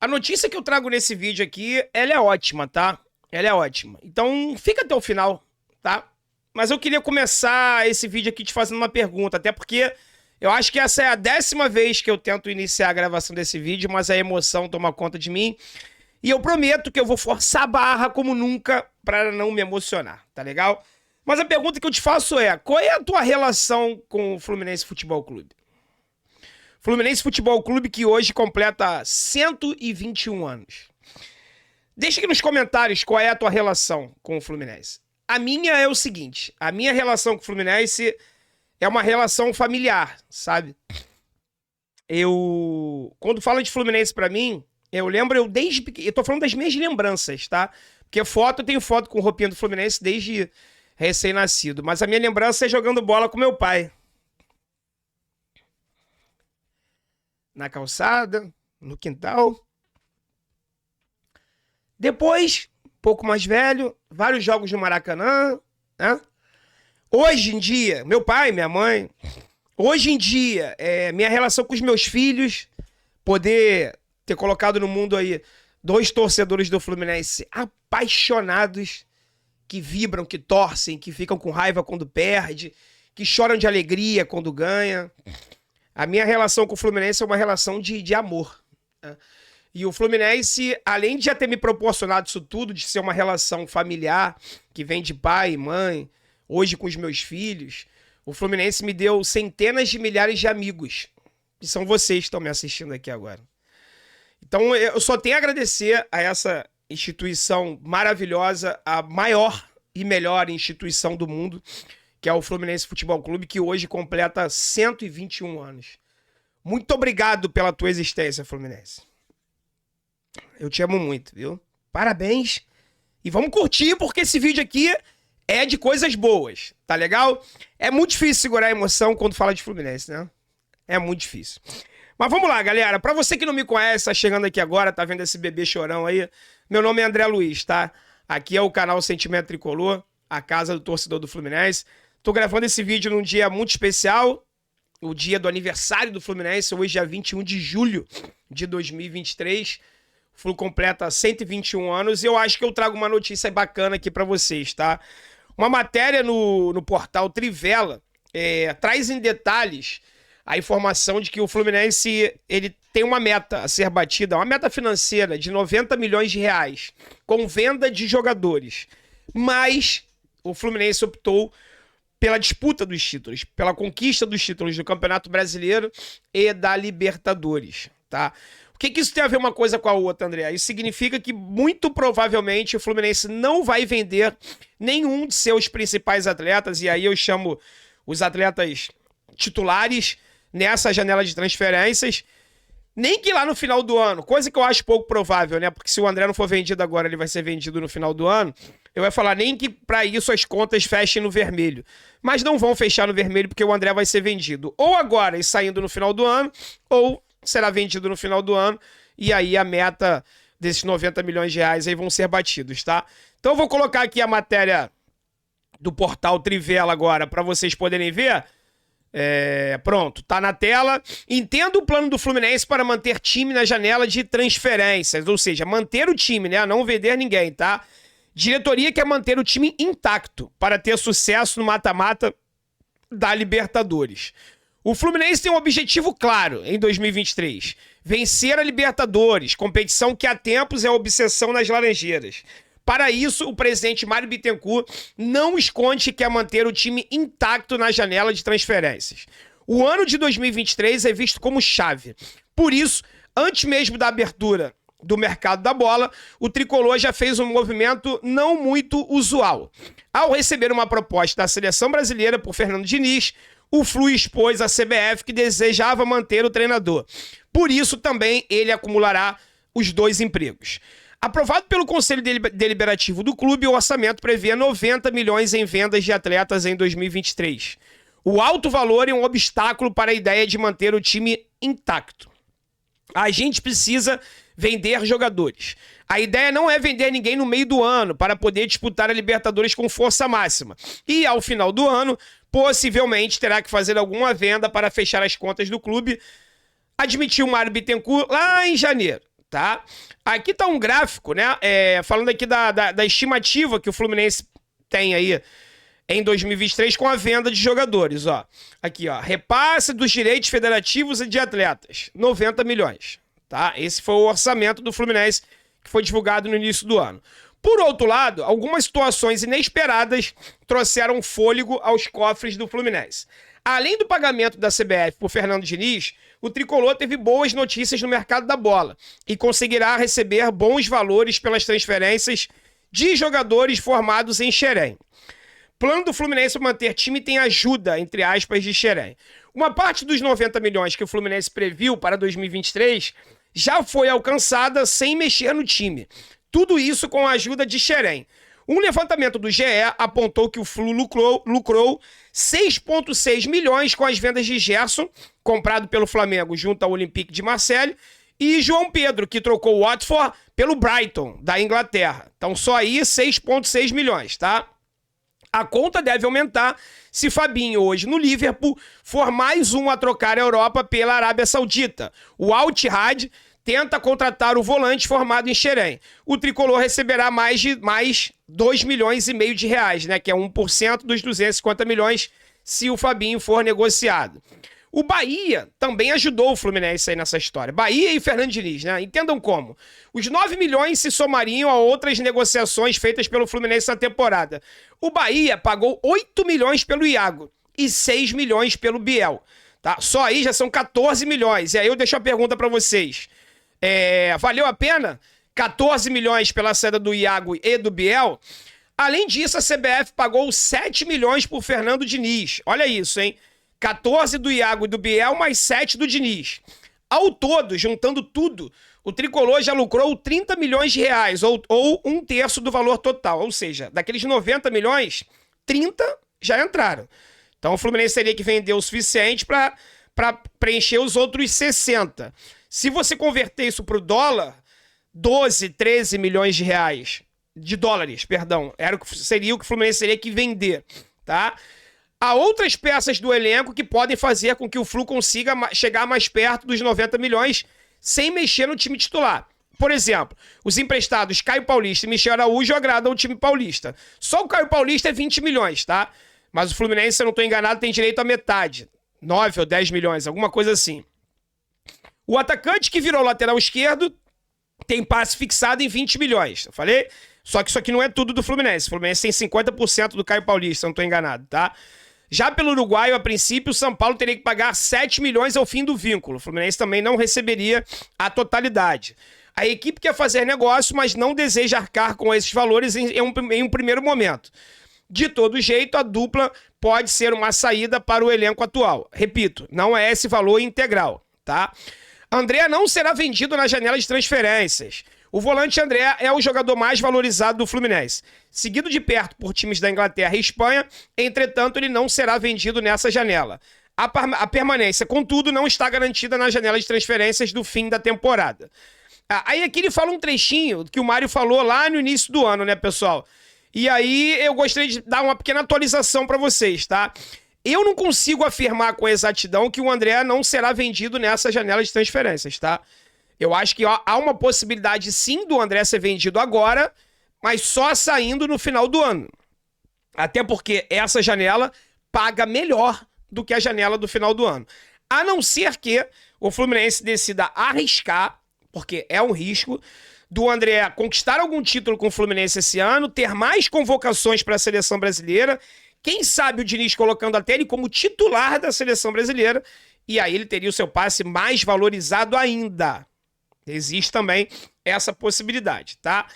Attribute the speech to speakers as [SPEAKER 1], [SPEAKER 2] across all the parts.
[SPEAKER 1] A notícia que eu trago nesse vídeo aqui, ela é ótima, tá? Ela é ótima. Então, fica até o final, tá? Mas eu queria começar esse vídeo aqui te fazendo uma pergunta, até porque eu acho que essa é a 10ª vez que eu tento iniciar a gravação desse vídeo, mas a emoção toma conta de mim. E eu prometo que eu vou forçar a barra como nunca para não me emocionar, tá legal? Mas a pergunta que eu te faço é, qual é a tua relação com o Fluminense Futebol Clube? Fluminense Futebol Clube que hoje completa 121 anos. Deixa aqui nos comentários qual é a tua relação com o Fluminense. A minha é o seguinte, a minha relação com o Fluminense é uma relação familiar, sabe? Quando fala de Fluminense pra mim, eu lembro, eu tô falando das minhas lembranças, tá? Porque eu tenho foto com roupinha do Fluminense desde recém-nascido, mas a minha lembrança é jogando bola com meu pai. Na calçada, no quintal. Depois, um pouco mais velho, vários jogos no Maracanã, né? Hoje em dia, meu pai, minha mãe, hoje em dia, minha relação com os meus filhos, poder ter colocado no mundo aí 2 torcedores do Fluminense apaixonados, que vibram, que torcem, que ficam com raiva quando perde, que choram de alegria quando ganha. A minha relação com o Fluminense é uma relação de amor, né? E o Fluminense, além de já ter me proporcionado isso tudo, de ser uma relação familiar, que vem de pai e mãe, hoje com os meus filhos, o Fluminense me deu centenas de milhares de amigos, que são vocês que estão me assistindo aqui agora. Então eu só tenho a agradecer a essa instituição maravilhosa, a maior e melhor instituição do mundo, que é o Fluminense Futebol Clube, que hoje completa 121 anos. Muito obrigado pela tua existência, Fluminense. Eu te amo muito, viu? Parabéns. E vamos curtir, porque esse vídeo aqui é de coisas boas, tá legal? É muito difícil segurar a emoção quando fala de Fluminense, né? É muito difícil. Mas vamos lá, galera. Pra você que não me conhece, tá chegando aqui agora, tá vendo esse bebê chorão aí, meu nome é André Luiz, tá? Aqui é o canal Sentimento Tricolor, a casa do torcedor do Fluminense. Tô gravando esse vídeo num dia muito especial, o dia do aniversário do Fluminense, hoje dia 21 de julho de 2023. O Flu completa 121 anos e eu acho que eu trago uma notícia bacana aqui pra vocês, tá? Uma matéria no portal Trivela traz em detalhes a informação de que o Fluminense ele tem uma meta a ser batida, uma meta financeira de 90 milhões de reais, com venda de jogadores. Mas o Fluminense optou pela disputa dos títulos, pela conquista dos títulos do Campeonato Brasileiro e da Libertadores, tá? O que isso tem a ver uma coisa com a outra, André? Isso significa que, muito provavelmente, o Fluminense não vai vender nenhum de seus principais atletas, e aí eu chamo os atletas titulares nessa janela de transferências, nem que lá no final do ano, coisa que eu acho pouco provável, né? Porque se o André não for vendido agora, ele vai ser vendido no final do ano. Eu ia falar nem que para isso as contas fechem no vermelho. Mas não vão fechar no vermelho porque o André vai ser vendido ou agora e saindo no final do ano, ou será vendido no final do ano, e aí a meta desses 90 milhões de reais aí vão ser batidos, tá? Então eu vou colocar aqui a matéria do portal Trivela agora para vocês poderem ver. Pronto, tá na tela. Entenda o plano do Fluminense para manter time na janela de transferências, ou seja, manter o time, né? Não vender ninguém, tá? Diretoria quer manter o time intacto para ter sucesso no mata-mata da Libertadores. O Fluminense tem um objetivo claro em 2023, vencer a Libertadores, competição que há tempos é obsessão nas Laranjeiras. Para isso, o presidente Mário Bittencourt não esconde que quer manter o time intacto na janela de transferências. O ano de 2023 é visto como chave. Por isso, antes mesmo da abertura do mercado da bola, o Tricolor já fez um movimento não muito usual. Ao receber uma proposta da seleção brasileira por Fernando Diniz, o Flu expôs à CBF que desejava manter o treinador. Por isso, também ele acumulará os 2 empregos. Aprovado pelo Conselho Deliberativo do clube, o orçamento prevê 90 milhões em vendas de atletas em 2023. O alto valor é um obstáculo para a ideia de manter o time intacto. A gente precisa vender jogadores. A ideia não é vender ninguém no meio do ano para poder disputar a Libertadores com força máxima. E ao final do ano, possivelmente terá que fazer alguma venda para fechar as contas do clube, admitiu o Mário Bittencourt lá em janeiro. tá? Aqui tá um gráfico, né? Falando aqui da estimativa que o Fluminense tem aí em 2023 com a venda de jogadores, ó. Aqui, ó. Repasse dos direitos federativos e de atletas. 90 milhões, tá? Esse foi o orçamento do Fluminense que foi divulgado no início do ano. Por outro lado, algumas situações inesperadas trouxeram fôlego aos cofres do Fluminense. Além do pagamento da CBF por Fernando Diniz, o Tricolor teve boas notícias no mercado da bola e conseguirá receber bons valores pelas transferências de jogadores formados em Xerém. Plano do Fluminense manter time tem ajuda, entre aspas, de Xerém. Uma parte dos 90 milhões que o Fluminense previu para 2023 já foi alcançada sem mexer no time. Tudo isso com a ajuda de Xerém. Um levantamento do GE apontou que o Flu lucrou 6,6 milhões com as vendas de Gerson, comprado pelo Flamengo junto ao Olympique de Marseille, e João Pedro, que trocou o Watford pelo Brighton, da Inglaterra. Então só aí 6,6 milhões, tá? A conta deve aumentar se Fabinho, hoje no Liverpool, for mais um a trocar a Europa pela Arábia Saudita. O Al Ittihad tenta contratar o volante formado em Xerém. O Tricolor receberá mais 2 milhões e meio de reais, né? Que é 1% dos 250 milhões se o Fabinho for negociado. O Bahia também ajudou o Fluminense aí nessa história. Bahia e Fernando Diniz, né? Entendam como. Os 9 milhões se somariam a outras negociações feitas pelo Fluminense na temporada. O Bahia pagou 8 milhões pelo Iago e 6 milhões pelo Biel. Tá? Só aí já são 14 milhões. E aí eu deixo a pergunta pra vocês. Valeu a pena? 14 milhões pela saída do Iago e do Biel? Além disso, a CBF pagou 7 milhões por Fernando Diniz. Olha isso, hein? 14 do Iago e do Biel, mais 7 do Diniz. Ao todo, juntando tudo, o Tricolor já lucrou 30 milhões de reais, ou 1/3 do valor total. Ou seja, daqueles 90 milhões, 30 já entraram. Então o Fluminense teria que vender o suficiente para preencher os outros 60. Se você converter isso para o dólar, 12, 13 milhões de reais, de dólares, perdão, seria o que o Fluminense teria que vender, tá? Há outras peças do elenco que podem fazer com que o Flu consiga chegar mais perto dos 90 milhões sem mexer no time titular. Por exemplo, os emprestados Caio Paulista e Michel Araújo agradam o time paulista. Só o Caio Paulista é 20 milhões, tá? Mas o Fluminense, se eu não estou enganado, tem direito a metade. 9 ou 10 milhões, alguma coisa assim. O atacante que virou lateral esquerdo tem passe fixado em 20 milhões. Eu falei? Só que isso aqui não é tudo do Fluminense. O Fluminense tem 50% do Caio Paulista, se eu não estou enganado, tá? Já pelo uruguaio, a princípio, o São Paulo teria que pagar 7 milhões ao fim do vínculo. O Fluminense também não receberia a totalidade. A equipe quer fazer negócio, mas não deseja arcar com esses valores em um primeiro momento. De todo jeito, a dupla pode ser uma saída para o elenco atual. Repito, não é esse valor integral, tá? André não será vendido na janela de transferências. O volante André é o jogador mais valorizado do Fluminense, seguido de perto por times da Inglaterra e Espanha, entretanto ele não será vendido nessa janela. A permanência, contudo, não está garantida na janela de transferências do fim da temporada. Aí aqui ele fala um trechinho que o Mário falou lá no início do ano, né, pessoal? E aí eu gostaria de dar uma pequena atualização para vocês, tá? Eu não consigo afirmar com exatidão que o André não será vendido nessa janela de transferências, tá? Eu acho que há uma possibilidade sim do André ser vendido agora, mas só saindo no final do ano. Até porque essa janela paga melhor do que a janela do final do ano. A não ser que o Fluminense decida arriscar, porque é um risco, do André conquistar algum título com o Fluminense esse ano, ter mais convocações para a seleção brasileira, quem sabe o Diniz colocando até ele como titular da seleção brasileira, e aí ele teria o seu passe mais valorizado ainda. Existe também essa possibilidade, tá?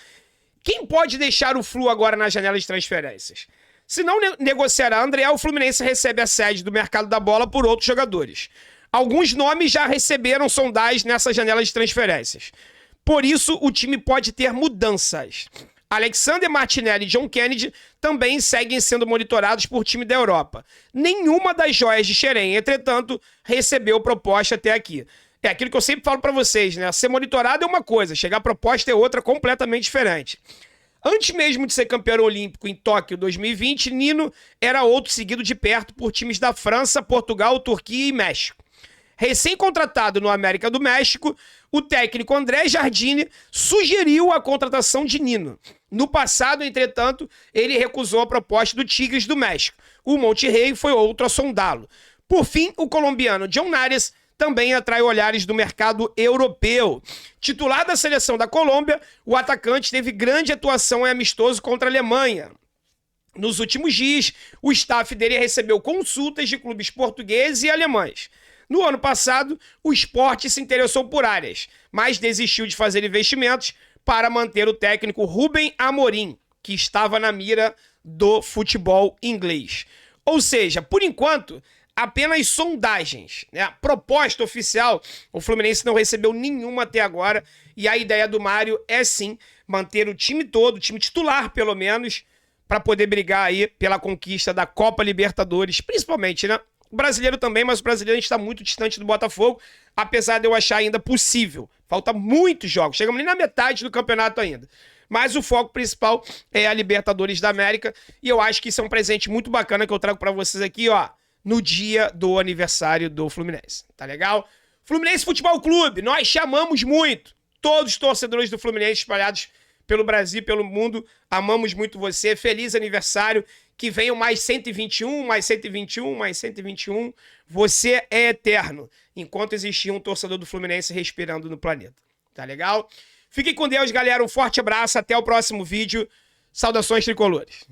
[SPEAKER 1] Quem pode deixar o Flu agora na janela de transferências? Se não negociará André, o Fluminense recebe a sede do mercado da bola por outros jogadores. Alguns nomes já receberam sondagens nessa janela de transferências. Por isso, o time pode ter mudanças. Alexander Martinelli e John Kennedy também seguem sendo monitorados por time da Europa. Nenhuma das joias de Xerém, entretanto, recebeu proposta até aqui. É aquilo que eu sempre falo pra vocês, né? Ser monitorado é uma coisa, chegar a proposta é outra completamente diferente. Antes mesmo de ser campeão olímpico em Tóquio 2020, Nino era outro seguido de perto por times da França, Portugal, Turquia e México. Recém-contratado no América do México, o técnico André Jardine sugeriu a contratação de Nino. No passado, entretanto, ele recusou a proposta do Tigres do México. O Monterrey foi outro a sondá-lo. Por fim, o colombiano John Narias também atrai olhares do mercado europeu. Titular da seleção da Colômbia, o atacante teve grande atuação em amistoso contra a Alemanha. Nos últimos dias, o staff dele recebeu consultas de clubes portugueses e alemães. No ano passado, o Sport se interessou por áreas, mas desistiu de fazer investimentos para manter o técnico Rubem Amorim, que estava na mira do futebol inglês. Ou seja, por enquanto, apenas sondagens, né? A proposta oficial, o Fluminense não recebeu nenhuma até agora, e a ideia do Mário é sim manter o time todo, o time titular pelo menos, para poder brigar aí pela conquista da Copa Libertadores, principalmente, né? O brasileiro também, mas o brasileiro a gente está muito distante do Botafogo, apesar de eu achar ainda possível. Falta muitos jogos, chegamos nem na metade do campeonato ainda. Mas o foco principal é a Libertadores da América, e eu acho que isso é um presente muito bacana que eu trago para vocês aqui, ó, no dia do aniversário do Fluminense. Tá legal? Fluminense Futebol Clube, nós chamamos muito. Todos os torcedores do Fluminense espalhados pelo Brasil, pelo mundo, amamos muito você. Feliz aniversário. Que venham mais 121, mais 121, mais 121. Você é eterno, enquanto existir um torcedor do Fluminense respirando no planeta. Tá legal? Fiquem com Deus, galera. Um forte abraço. Até o próximo vídeo. Saudações tricolores.